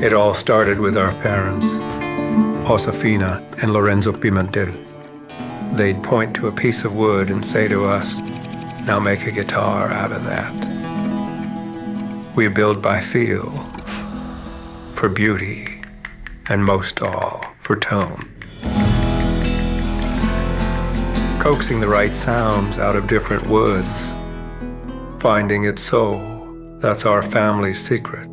It all started with our parents, Josefina and Lorenzo Pimentel. They'd point to a piece of wood and say to us, "Now make a guitar out of that." We build by feel, for beauty, and most all, for tone. Coaxing the right sounds out of different woods, finding its soul, that's our family's secret.